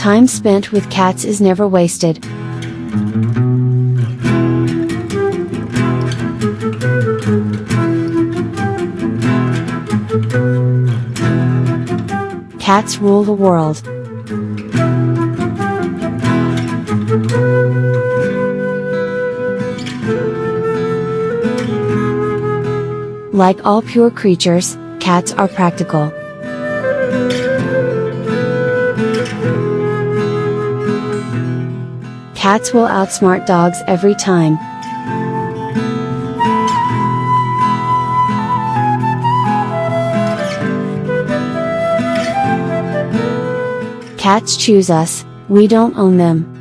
Time spent with cats is never wasted. Cats rule the world. Like all pure creatures, cats are practical. Cats will outsmart dogs every time. Cats choose us, we don't own them.